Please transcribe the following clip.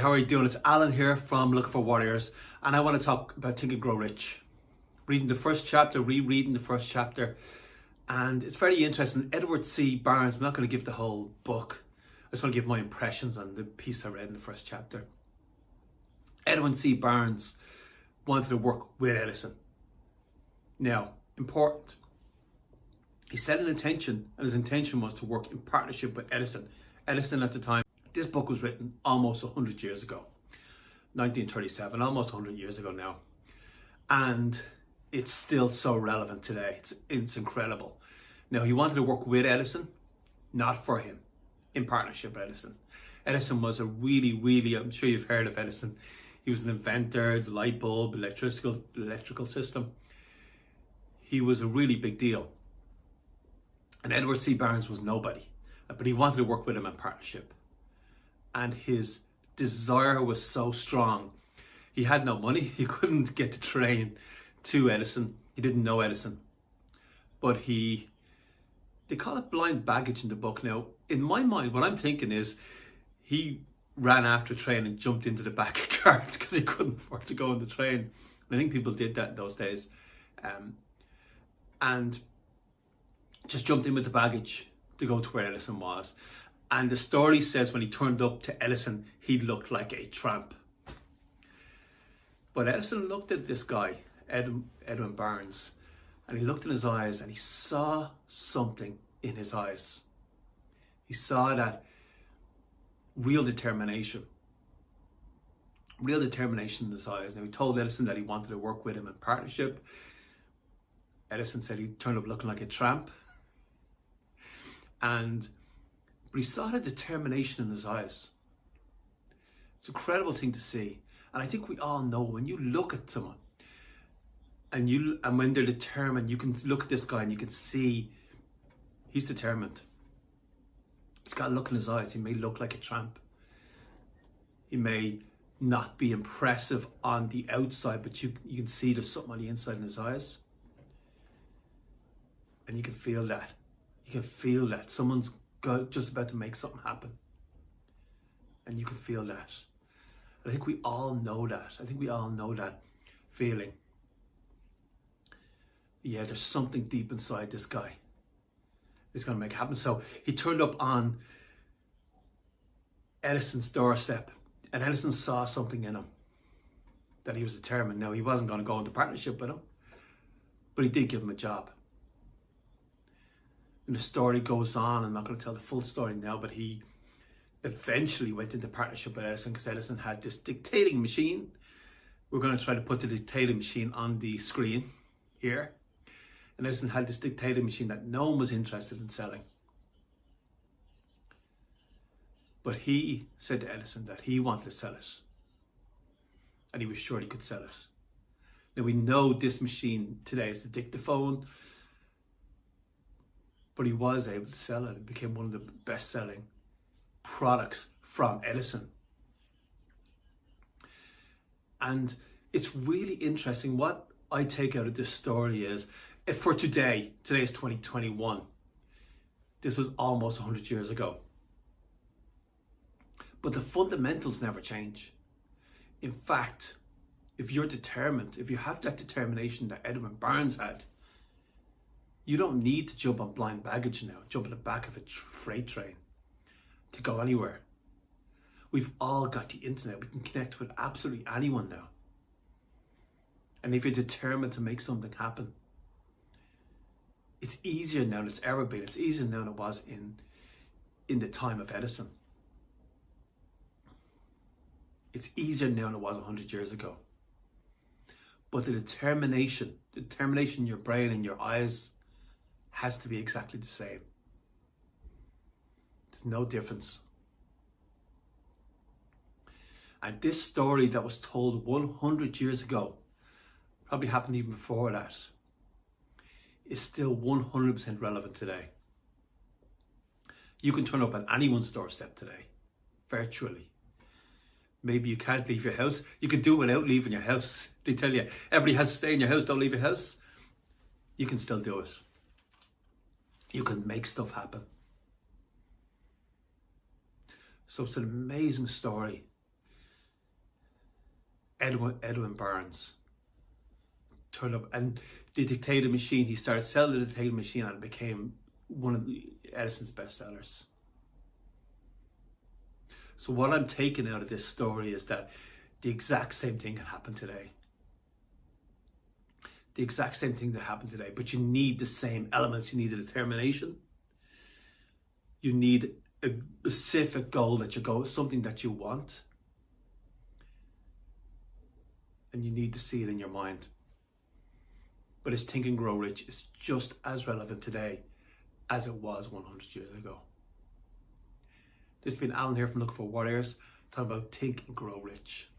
how are you doing? It's Alan here from Looking for Warriors, and I want to talk about Think and Grow Rich. Reading the first chapter, rereading the first chapter, and it's very interesting. Edward C. Barnes, I'm not going to give the whole book, I just want to give my impressions on the piece I read in the first chapter. Edward C. Barnes wanted to work with Edison. Now, important. He set an intention, and his intention was to work in partnership with Edison. Edison at the time, this book was written almost 100 years ago, 1937, almost 100 years ago now. And it's still so relevant today. It's incredible. Now, he wanted to work with Edison, not for him, in partnership with Edison. Edison was a really, I'm sure you've heard of Edison. He was an inventor, the light bulb, electrical system. He was a really big deal. And Edward C. Barnes was nobody, but he wanted to work with him in partnership. And his desire was so strong. He had no money. He couldn't get the train to Edison. He didn't know Edison. But they call it blind baggage in the book. Now, in my mind, what I'm thinking is he ran after a train and jumped into the back of a cart because he couldn't afford to go on the train. I think people did that in those days. And just jumped in with the baggage to go to where Edison was. And the story says when he turned up to Edison, he looked like a tramp. But Edison looked at this guy, Edwin Barnes, and he looked in his eyes and he saw something in his eyes. He saw that real determination in his eyes. Now, he told Edison that he wanted to work with him in partnership. Edison said he turned up looking like a tramp. But he saw the determination in his eyes. It's an incredible thing to see. And I think we all know when you look at someone and when they're determined, you can look at this guy and you can see he's determined. He's got a look in his eyes. He may look like a tramp. He may not be impressive on the outside, but you can see there's something on the inside in his eyes. And you can feel that. You can feel that someone's just about to make something happen. And you can feel that. I think we all know that. I think we all know that feeling. Yeah, there's something deep inside this guy. He's going to make it happen. So he turned up on Edison's doorstep, and Edison saw something in him that he was determined. Now, he wasn't going to go into partnership with him, but he did give him a job. And the story goes on. I'm not going to tell the full story now, but he eventually went into partnership with Edison because Edison had this dictating machine. We're going to try to put the dictating machine on the screen here. And Edison had this dictating machine that no one was interested in selling. But he said to Edison that he wanted to sell it. And he was sure he could sell it. Now, we know this machine today is the dictaphone. But he was able to sell it. It became one of the best-selling products from Edison. And it's really interesting. What I take out of this story is, if for today is 2021, this was almost 100 years ago. But the fundamentals never change. In fact, if you're determined, if you have that determination that Edwin Barnes had, you don't need to jump on blind baggage now, jump in the back of a freight train to go anywhere. We've all got the internet. We can connect with absolutely anyone now. And if you're determined to make something happen, it's easier now than it's ever been. It's easier now than it was in the time of Edison. It's easier now than it was 100 years ago. But the determination in your brain and your eyes has to be exactly the same. There's no difference. And this story that was told 100 years ago, probably happened even before that, is still 100% relevant today. You can turn up on anyone's doorstep today, virtually. Maybe you can't leave your house. You can do it without leaving your house. They tell you, everybody has to stay in your house, don't leave your house. You can still do it. You can make stuff happen. So it's an amazing story. Edwin Barnes turned up, and the dictator machine, he started selling the dictator machine, and it became one of Edison's bestsellers. So what I'm taking out of this story is that the exact same thing can happen today. The exact same thing that happened today, but you need the same elements. You need a determination. You need a specific goal that you go, something that you want. And you need to see it in your mind. But it's Think and Grow Rich is just as relevant today as it was 100 years ago. This has been Alan here from Looking for Warriors, talking about Think and Grow Rich.